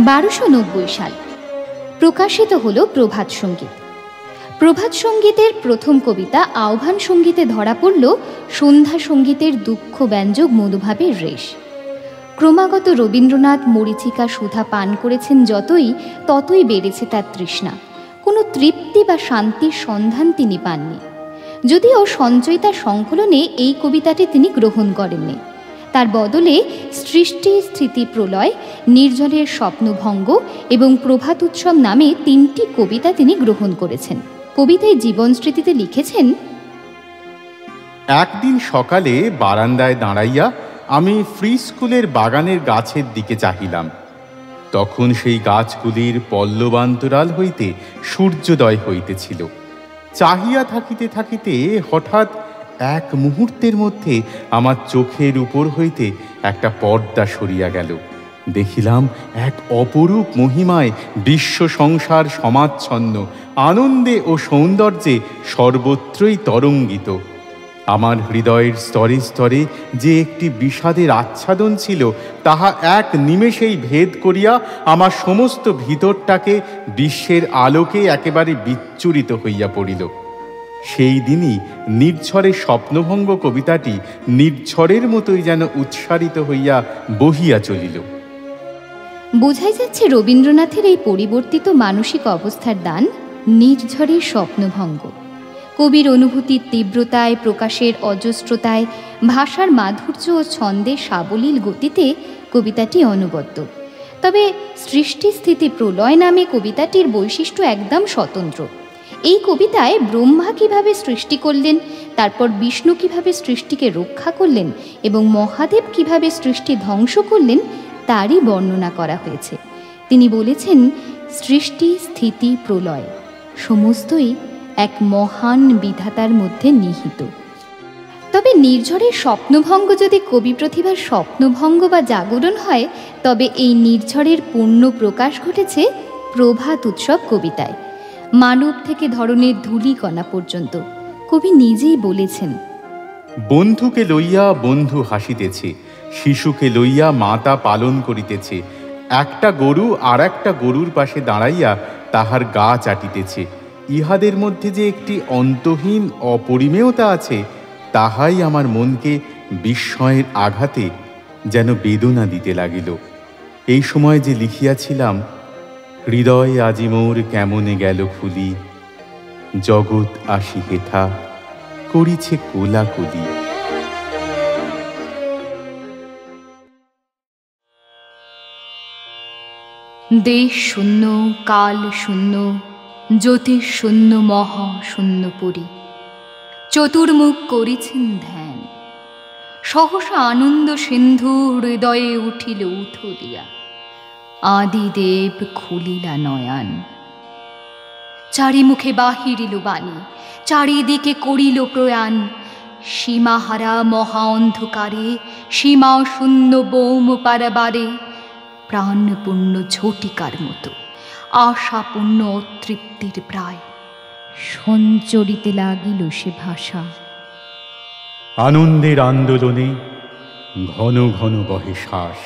1290 সাল প্রকাশিত হল প্রভাত সঙ্গীত। প্রভাত সঙ্গীতের প্রথম কবিতা আহ্বান সঙ্গীতে ধরা পড়ল সন্ধ্যা সঙ্গীতের দুঃখ ব্যঞ্জক মধুভাবের রেশ। ক্রমাগত রবীন্দ্রনাথ মরীচিকা সুধা পান করেছেন ততই বেড়েছে তার তৃষ্ণা। কোনো তৃপ্তি বা শান্তির সন্ধান তিনি পাননি। যদিও সঞ্চয়িতা সংকলনে এই কবিতাটি তিনি গ্রহণ করেননি। তার বদলে সৃষ্টি স্থিতি প্রলয়, নির্ঝরের স্বপ্নভঙ্গ এবং প্রভাত উৎসব নামে 3টি কবিতা তিনি গ্রহণ করেছেন। কবিতায় জীবন স্মৃতিতে লিখেছেন, একদিন সকালে বারান্দায় দাঁড়াইয়া আমি ফ্রি স্কুলের বাগানের গাছের দিকে চাহিলাম। তখন সেই গাছগুলির পল্লবান্তরাল হইতে সূর্যোদয় হইতেছিল। চাহিয়া থাকিতে থাকিতে হঠাৎ এক মুহূর্তের মধ্যে আমার চোখের উপর হইতে একটা পর্দা সরিয়া গেল। দেখিলাম এক অপরূপ মহিমায় বিশ্ব সংসার সমাচ্ছন্ন, আনন্দে ও সৌন্দর্যে সর্বত্রই তরঙ্গিত। আমার হৃদয়ের স্তরে স্তরে যে একটি বিষাদের আচ্ছাদন ছিল, তাহা এক নিমেষেই ভেদ করিয়া আমার সমস্ত ভিতরটাকে বিশ্বের আলোকে একেবারে বিচ্ছুরিত হইয়া পড়িল। সেই দিনই নির্ঝরের স্বপ্নভঙ্গ কবিতাটি নির্ঝরের মতোই যেন উৎসারিত হইয়া বহিয়া চলিল। বোঝাই যাচ্ছে রবীন্দ্রনাথের এই পরিবর্তিত মানসিক অবস্থার দান নির্ঝরের স্বপ্নভঙ্গ। কবির অনুভূতির তীব্রতায়, প্রকাশের অজস্রতায়, ভাষার মাধুর্য ও ছন্দের সাবলীল গতিতে কবিতাটি অনবদ্য। তবে সৃষ্টি স্থিতি প্রলয় নামে কবিতাটির বৈশিষ্ট্য একদম স্বতন্ত্র। এই কবিতায় ব্রহ্মা কিভাবে সৃষ্টি করলেন, তারপর বিষ্ণু কিভাবে সৃষ্টিকে রক্ষা করলেন এবং মহাদেব কিভাবে সৃষ্টি ধ্বংস করলেন তারই বর্ণনা করা হয়েছে। তিনি বলেছেন, সৃষ্টি স্থিতি প্রলয় সমস্তই এক মহান বিধাতার মধ্যে নিহিত। তবে নির্ঝরের স্বপ্নভঙ্গ যদি কবি প্রতিভার স্বপ্নভঙ্গ বা জাগরণ হয়, তবে এই নির্ঝরের পূর্ণ প্রকাশ ঘটেছে প্রভাত উৎসব কবিতায়। মানব থেকে ধরনের ধূলিকণা পর্যন্ত কবি নিজেই বলেছেন, বন্ধুকে লইয়া বন্ধু হাসিতেছে, শিশুকে লইয়া মাতা পালন করিতেছে, একটা গরু আর একটা গরুর পাশে দাঁড়াইয়া তাহার গা চাটিতেছে। ইহাদের মধ্যে যে একটি অন্তহীন অপরিমেয়তা আছে, তাহাই আমার মনকে বিস্ময়ের আঘাতে যেন বেদনা দিতে লাগিল। এই সময় যে লিখিয়াছিলাম, হৃদয় আজি মোর কেমনে গেল ফুলি, জগৎ আসি হেথা করিছে কোলাকুলি। দেশ শূন্য, কাল শূন্য, জ্যোতিষ শূন্য, মহা শূন্য পুরী, চতুর্মুখ করিছেন ধ্যান। সহসা আনন্দ সিন্ধু হৃদয়ে উঠিল উথু দিয়া, আদিদেব খুলিলা নয়ান। চারিমুখে বাহিরিল বাণী, চারিদিকে করিল প্রয়াণ। সীমাহারা মহা অন্ধকারে, সীমা শূন্য বোম পারাবারে, প্রাণপূর্ণ ঝটিকার মতো আশাপূর্ণ অতৃপ্তির প্রায় সঞ্চরিতে লাগিল সে ভাষা। আনন্দের আন্দোলনে ঘন ঘন বহে শ্বাস,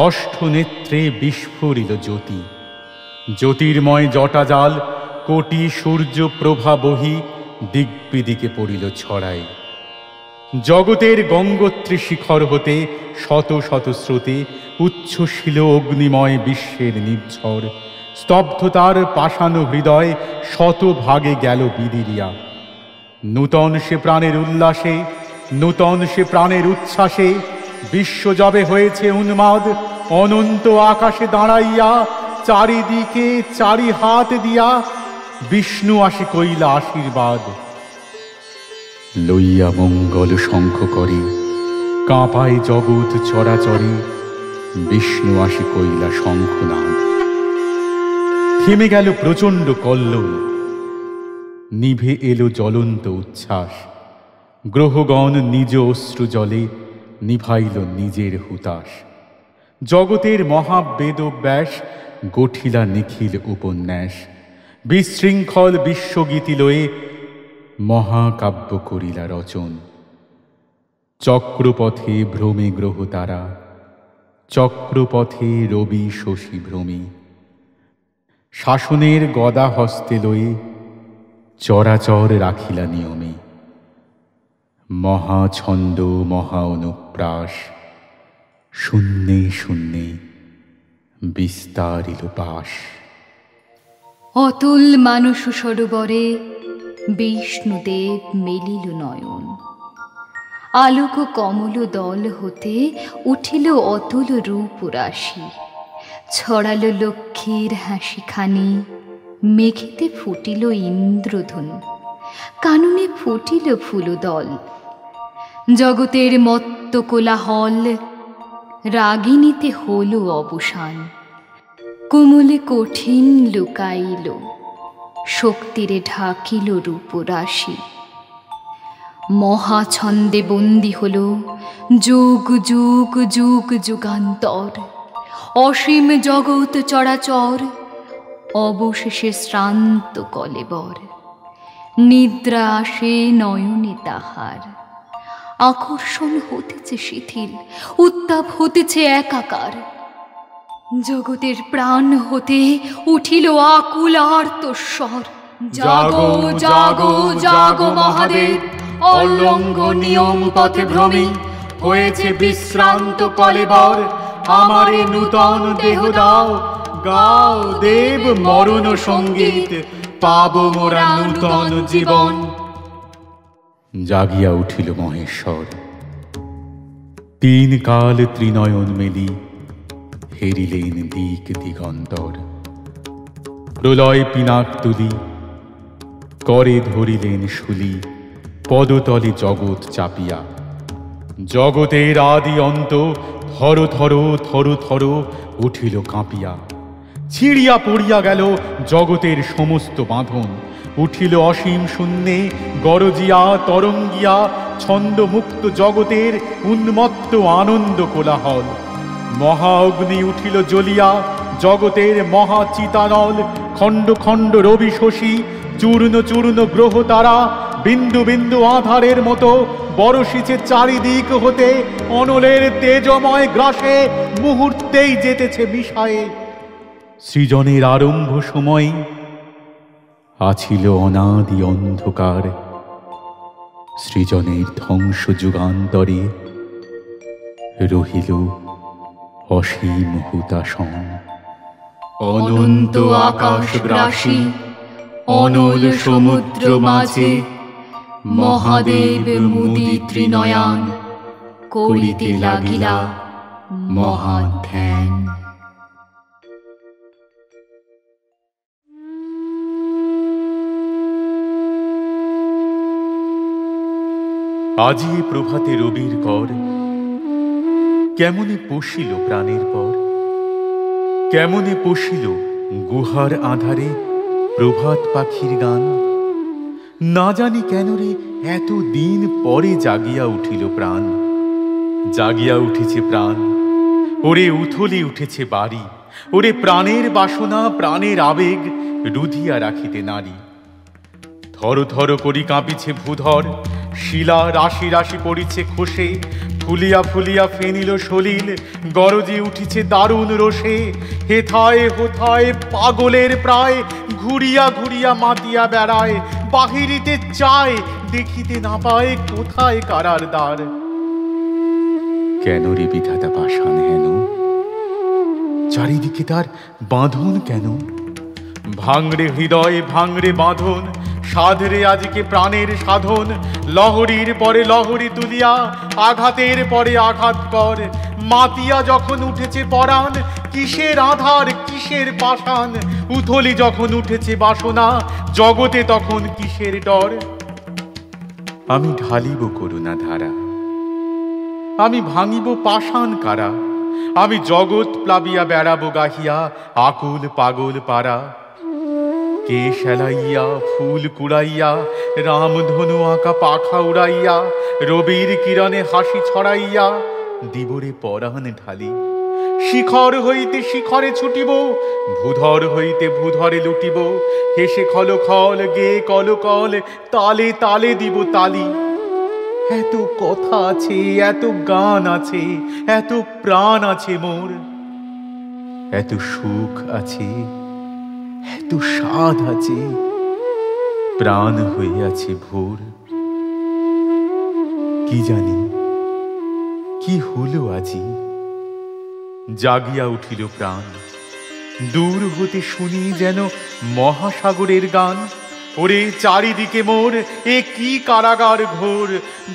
অষ্ট নেত্রে বিস্ফোরিল জ্যোতি। জ্যোতির্ময় জটাজাল কোটি সূর্য প্রভা বহি দিগ্বিদিকে পড়িল ছড়াই। জগতের গঙ্গোত্রী শিখর হতে শত শত স্রোতে উচ্ছ্বসিল অগ্নিময় বিশ্বের নির্ঝর। স্তব্ধতার পাষাণ হৃদয় শত ভাগে গেল বিদিরিয়া। নূতন সে প্রাণের উল্লাসে, নূতন সে প্রাণের উচ্ছ্বাসে বিশ্ব যবে হয়েছে উন্মাদ। অনন্ত আকাশে দাঁড়াইয়া চারিদিকে চারি হাত দিয়া বিষ্ণু আসে কইলা আশীর্বাদ। লইয়া মঙ্গল শঙ্খ করে কাঁপায় জগৎ চরাচরে, বিষ্ণু আসে কইলা শঙ্খনাদ। থেমে গেল প্রচণ্ড কল্লোল, নিভে এলো জ্বলন্ত উচ্ছ্বাস। গ্রহগণ নিজ অশ্রু জলে নিভাইল নিজের হুতাশ। জগতের মহাবেদব্যাস গঠিলা নিখিল উপন্যাস। বিশৃঙ্খল বিশ্বগীতি লয়ে মহাকাব্য করিলা রচন। চক্রপথে ভ্রমে গ্রহ তারা, চক্রপথে রবি শশী ভ্রমী, শাসনের গদা হস্তে লয়ে চরাচর রাখিলা নিয়মে। মহাছন্দ মহা অনুপ্রাস, শূন্যে শূন্যে বিস্তারিল পাশ। অতুল মানস সরোবরে বিষ্ণুদেব মেলিল নয়ন, আলোক কমল দল হতে উঠিল অতুল রূপ রাশি। ছড়ালো লক্ষ্মীর হাসিখানি, মেঘেতে ফুটিল ইন্দ্রধনু, কাননে ফুটিল ফুলদল। জগতের মত্ত কোলাহল, রাগিনীতে হল অবসান। কোমলে কঠিন লুকাইল, শক্তিরে ঢাকিল রূপরাশি। মহাছন্দে বন্দী হল যুগ যুগ যুগ যুগান্তর। অসীম জগৎ চরাচর, অবশেষে শ্রান্ত কলেবর। নিদ্রা আসে নয়নে তাহার, আকর্ষণ হতেছে শিথিল, উত্তাপ হতেছে একাকার। জগতের প্রাণ হতে উঠিল আকুল আর্তস্বর। জাগো জাগো জাগো মহাদেব, অলঙ্ঘ নিয়ম পথে ভ্রমী। হয়েছে বিশ্রান্ত কলেবর, আমারে নূতন দেহ দাও। গাও দেব মরণ সঙ্গীত, পাব মোরা নূতন জীবন। জাগিয়া উঠিল মহেশ্বর, তিন কাল ত্রিনয়ন মেলি হেরিলেন দিক দিগন্তর। প্রলয় পিনাক তুলি করে ধরিলেন শুলি, পদতলে জগৎ চাপিয়া। জগতের আদি অন্ত থর থর থর থর উঠিল কাঁপিয়া। ছিড়িয়া পড়িয়া গেল জগতের সমস্ত বাঁধন, উঠিল অসীম শূন্যে গরজিয়া তরঙ্গিয়া। ছন্দমুক্ত জগতের উন্মত্ত আনন্দ কোলাহল। মহা অগ্নি উঠিল জ্বলিয়া, জগতের মহা চিতানল। খণ্ড খণ্ড রবি শশী, চূর্ণ চূর্ণ গ্রহ তারা। বিন্দু বিন্দু আধারের মতো বরষিছে চারিদিক হতে। অনলের তেজময় গ্রাসে মুহূর্তেই যেতেছে মিশায়ে। সৃজনের আরম্ভ সময় আছিল অনাদি অন্ধকার, সৃজনের ধ্বংস যুগান্তরে রহিল অসীম হুতাশন। অনন্ত আকাশ গ্রাসী, অনল সমুদ্র মাঝে মহাদেব মুদিত নয়ন, করিতে লাগিলা মহাধ্যান। আজি প্রভাতে রবির কর, কেমনে পশিল প্রাণের পর। কেমনে পশিল গুহার আধারে প্রভাত পাখির গান। না জানি কেন রে এত দিন পরে জাগিয়া উঠিল প্রাণ। জাগিয়া উঠেছে প্রাণ, ওরে উথলি উঠেছে বাড়ি। ওরে প্রাণের বাসনা প্রাণের আবেগ রুধিয়া রাখিতে নারী। থর থর করি কাঁপিছে ভূধর, শিলা রাশি রাশি পড়িছে খসে। ফুলিয়া ফুলিয়া ফেনিল সলিল, গরজি উঠিছে দারুণ রোষে। হেথায় হোথায় পাগলের প্রায়, ঘুরিয়া ঘুরিয়া মাতিয়া বেড়ায়। বাহিরিতে চায়, দেখিতে না পায় কোথায় কারার দ্বার। কেন রে বিধাতা পাষাণ হেন, চারিদিকে তার বাঁধন কেন। ভাঙড়ে হৃদয় ভাঙড়ে বাঁধন, সাধরে আজকে প্রাণের সাধন। লহরীর পরে লহরী তুলিয়া, আঘাতের পরে আঘাত কর। মাতিয়া যখন উঠেছে পরাণ, কিসের আধার কিসের পাষাণ। উথলি যখন উঠেছে বাসনা, জগতে তখন কিসের ডর। আমি ঢালিব করুণা ধারা, আমি ভাঙিব পাষাণ কারা। আমি জগৎ প্লাবিয়া বেড়াবো গাহিয়া আকুল পাগল পারা। কে সেলাইয়া ফুল কুড়াইয়া, রামধনু আঁকা পাখা উড়াইয়া। রবির কিরণে হাসি ছড়াইয়া, দিবরে পরাণ ঢালি। শিখর হইতে শিখরে ছুটিব, ভূধর হইতে ভূধরে লুটিব। হেসে খল খল গে কল কল, তালে তালে দিব তালি। এত কথা আছে, এত গান আছে, এত প্রাণ আছে মোর, এত সুখ আছে, এত স্বাদ আছে, প্রাণ হইয়াছে ভোর। কি জানি কি হলো আজি, জাগিয়া উঠিল প্রাণ। দূর হতে শুনি যেন মহাসাগরের গান। ওরে চারিদিকে মোর এ কি কারাগার ঘোর,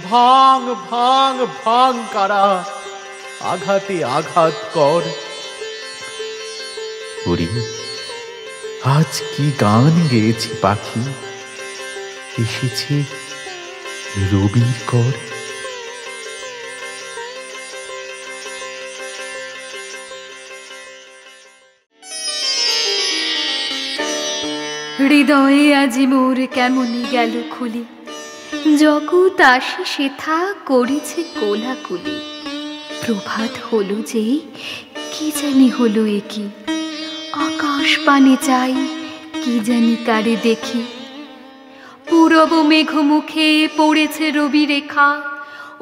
ভাঙ ভাঙ ভাঙ কারা, আঘাতে আঘাত কর। ওরে আজ কি গান গেয়েছে পাখি, এসেছে রবির কর। হৃদয়ে আজি মোর কেমনি গেল খুলি, জগৎ আসি সেথা করেছে কোলাকুলি। প্রভাত হলো যে কি জানি হলো একি, আকাশ পানে চাই কি জানি কারে দেখি। পূরব মেঘ মুখে পড়েছে রবি রেখা,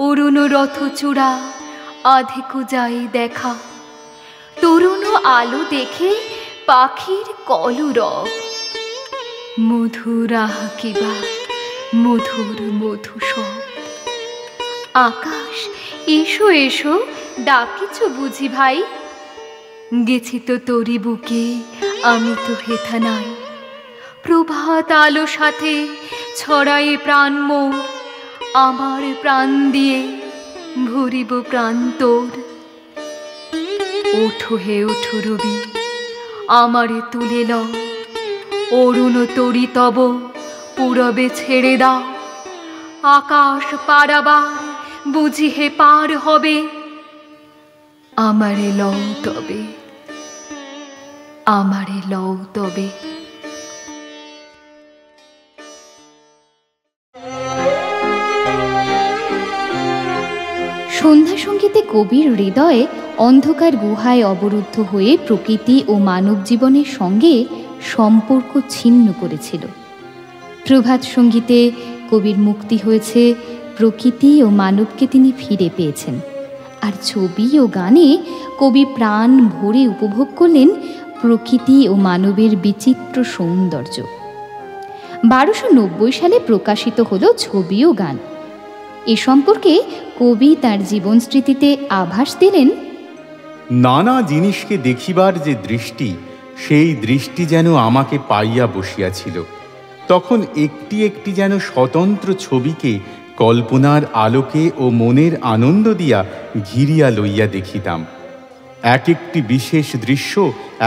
অরুণ রথ চূড়া আধেকু যায় দেখা। তরুণ আলো দেখে পাখির কলরব, মধুর আহা কিবা মধুর মধু সব। আকাশ এসো এসো ডাকিছ বুঝি ভাই, গেছি তো তোরি বুকে আমি তো হেথা নাই। প্রভাত আলো সাথে ছড়ায়ে প্রাণ মোর, আমার প্রাণ দিয়ে ভরিব প্রাণ তোর। ওঠো হে ওঠো রবি, আমারে তুলে লও, অরুণ তরি তব পূরবে ছেড়ে দাও। আকাশ পারাবার বুঝি হে পার হবে, আমারে লও তবে, আমারে লও তবে। সন্ধ্যা সঙ্গীতে কবির হৃদয়ে অন্ধকার গুহায় অবরুদ্ধ হয়ে প্রকৃতি ও মানব জীবনের সঙ্গে সম্পর্ক ছিন্ন করেছিল। প্রভাত সঙ্গীতে কবির মুক্তি হয়েছে, প্রকৃতি ও মানবকে তিনি ফিরে পেয়েছেন। আর ছবি ও গানে কবি প্রাণ ভরে উপভোগ করলেন প্রকৃতি ও মানবের বিচিত্র সৌন্দর্য। 1290 সালে প্রকাশিত হল ছবি ও গান। এ সম্পর্কে কবি তার জীবন স্মৃতিতে আভাস দিলেন, নানা জিনিসকে দেখিবার যে দৃষ্টি, সেই দৃষ্টি যেন আমাকে পাইয়া বসিয়াছিল। তখন একটি একটি যেন স্বতন্ত্র ছবিকে কল্পনার আলোকে ও মনের আনন্দ দিয়া ঘিরিয়া লইয়া দেখিতাম। এক একটি বিশেষ দৃশ্য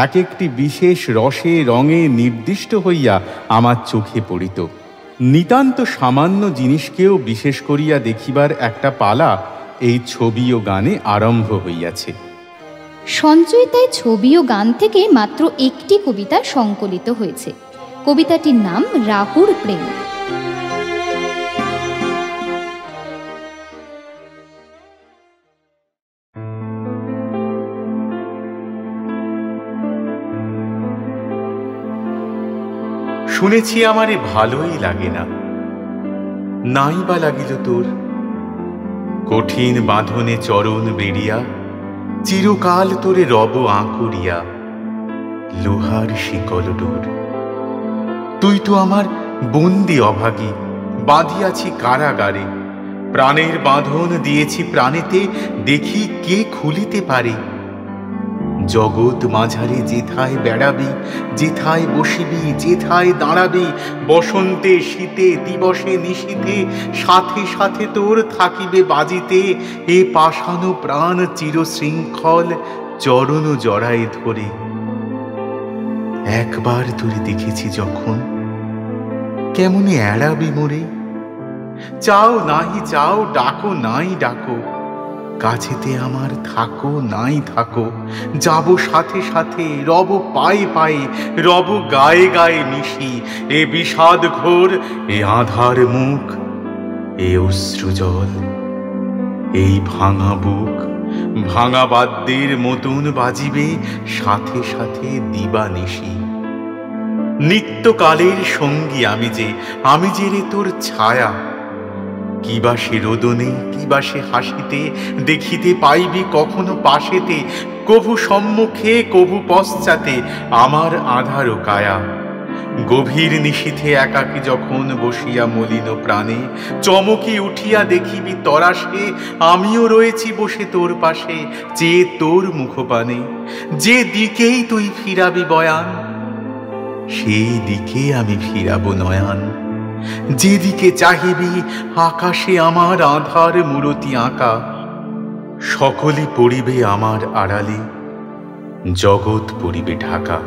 এক একটি বিশেষ রসে রঙে নির্দিষ্ট হইয়া আমার চোখে পড়িত। নিতান্ত সামান্য জিনিসকেও বিশেষ করিয়া দেখিবার একটা পালা এই ছবি ও গানে আরম্ভ হইয়াছে। সঞ্চয়িতায় ছবি ও গান থেকে মাত্র একটি কবিতা সংকলিত হয়েছে। কবিতাটির নাম রাহুর প্রেম। শুনেছি আমারে ভালোই লাগে না, নাই বা লাগিল তোর। কঠিন বাঁধনে চরণ বেড়িয়া চিরকাল তোরে রব আঁকুড়িয়া, লোহার শিকল ডোর। তুই তো আমার বন্দি অভাগী, বাঁধিয়াছি কারাগারে। প্রাণের বাঁধন দিয়েছি প্রাণেতে, দেখি কে খুলিতে পারে। জগৎ মাঝারে যেথায় বেড়াবি, যেথায় বসিবি, যেথায় দাঁড়াবি, বসন্তে শীতে দিবসে নিশীথে, সাথে সাথে তোর থাকিবে বাজিতে এ পাষাণ প্রাণ চিরশৃঙ্খল চরণ জড়ায় ধরে। একবার তোরে দেখেছি যখন, কেমনে এড়াবি মোরে। চাও নাহি চাও, ডাকো নাই ডাকো, কাছেতে আমার থাকো নাই থাকো। যাব সাথে সাথে, রব পায়ে পায়ে, রব গায়ে গায়ে মিশি। এ বিষাদ ঘোর, এ আঁধার মুখ, এ অশ্রু জল, এই ভাঙা বুক ভাঙা বাদ্যের মতন বাজিবে সাথে সাথে দিবানিশি। নিত্যকালের সঙ্গী আমি যে রে তোর ছায়া। কিবা সে রোদনে, কিবা সে হাসিতে, দেখিতে পাইবি কখনো পাশেতে, কভু সম্মুখে কভু পশ্চাতে আমার আধার কায়া। গভীর নিশীথে একাকী যখন বসিয়া মলিন প্রাণে, চমকি উঠিয়া দেখিবি তরাসে আমিও রয়েছি বসে তোর পাশে, চেয়ে তোর মুখপানে। যে দিকেই তুই ফিরাবি বয়ান, সেই দিকে আমি ফিরাবো নয়ান। যেদিকে চাহিবি আকাশে আমার আধার মূরতি আঁকা, সকলই পড়িবে আমার আড়ালে, জগৎ পড়িবে ঢাকা।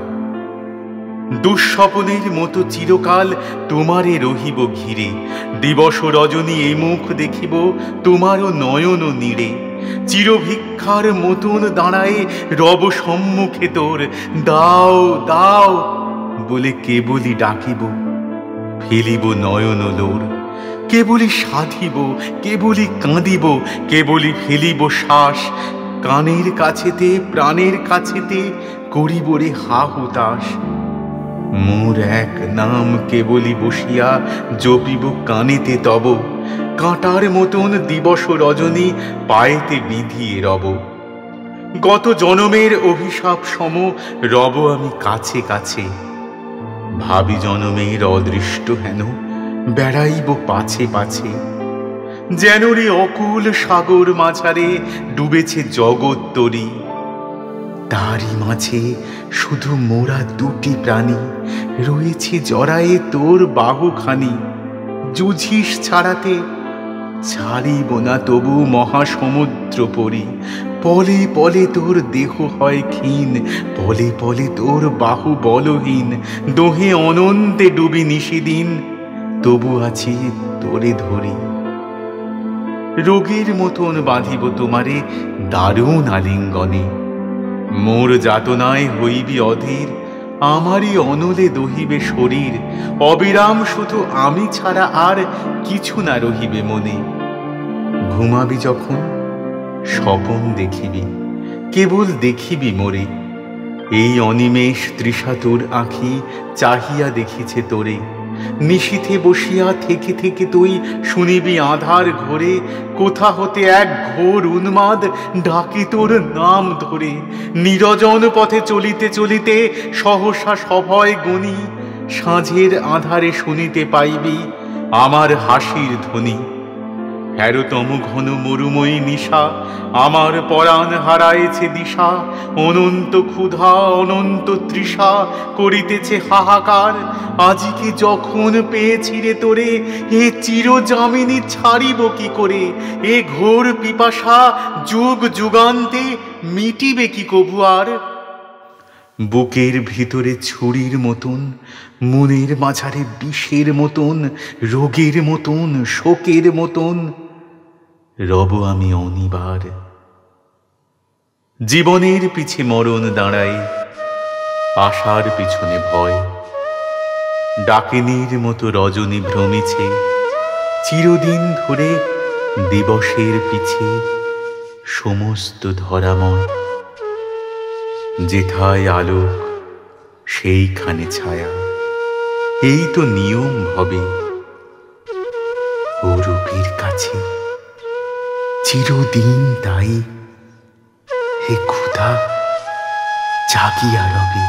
দুঃস্বপনের মতো চিরকাল তোমারে রহিব ঘিরে, দিবস রজনী এ মুখ দেখিব তোমারও নয়ন নীড়ে। চিরভিক্ষার মতন দাঁড়ায়ে রব সম্মুখে তোর, দাও দাও বলে কেবলই ডাকিব, ফেলিব নয়ন লোর। কেবলই সাধিব, কেবলই কাঁদিব, কেবলই ফেলিব শ্বাস, কানের কাছেতে প্রাণের কাছেতে করিব রে হা হুতাশ। মোর এক নাম কেবলই বসিয়া জপিব কানেতে তব, কাঁটার মতন দিবস রজনী পায়েতে বিধিয়ে রব। গত জনমের অভিশাপ সম রব আমি কাছে কাছে, ভাবি জনমের অদৃষ্ট হেন বেড়াইব পাছে পাছে। যেন রে অকুল সাগর মাঝারে ডুবেছে জগৎ তরি, তারই মাঝে শুধু মোরা দুটি প্রাণী, রয়েছে জড়ায়ে তোর বাহুখানি। যুঝিস ছাড়াতে, ছাড়িব না তবু মহাসমুদ্র পরি। পলে পলে তোর দেহ হয় ক্ষীণ, পলে পলে তোর বাহু বলহীন। দোহে অনন্তে ডুবি নিশিদিন, তবু আছি তোরে ধরি। রোগের মতন বাঁধিব তোমারে দারুণ আলিঙ্গনে, মোর যাতনায় হইবি অধীর, আমারই অনলে দহিবে শরীর। অবিরাম শুধু আমি ছাড়া আর কিছু না রহিবে মনে। ঘুমাবি যখন স্বপন দেখিবি, কেবল দেখিবি মোরে। এই অনিমেষ তৃষা তোর আঁখি চাহিয়া দেখিছে তোরে। নিশীথে বসিয়া থেকে থেকে তুই শুনিবি আধার ঘোরে, কোথা হতে এক ঘোর উন্মাদ ডাকে তোর নাম ধরে। নিরজন পথে চলিতে চলিতে সহসা সভয় গণি, সাঁঝের আধারে শুনিতে পাইবি আমার হাসির ধ্বনি। হেরতম ঘন মরুময়ী নিশা আমার পরাণ হারায়েছে দিশা। অনন্ত ক্ষুধা অনন্ত তৃষা করিতেছে হাহাকার। আজিকে যখন পেয়েছি রে তোরে, এ চিরজামিনী ছাড়িব কি করে? এ ঘোর পিপাসা যুগ যুগান্তে মিটিবে কি কভু আর? বুকের ভিতরে ছুরির মতন, মনের মাঝারে বিষের মতন, রোগের মতন শোকের মতন রব আমি অনিবার। জীবনের পিছে মরণ দাঁড়ায়, আশার পিছনে ভয়। ডাকিনীর মতো রজনী ভ্রমিছে, চিরদিন ধরে দিবসের পিছে সমস্ত ধরাময়। যেথায় আলোক সেইখানে ছায়া, এই তো নিয়ম হবে। ও রূপের কাছে চিরদিন তাই হে ক্ষুধা জাগিয়া রবে।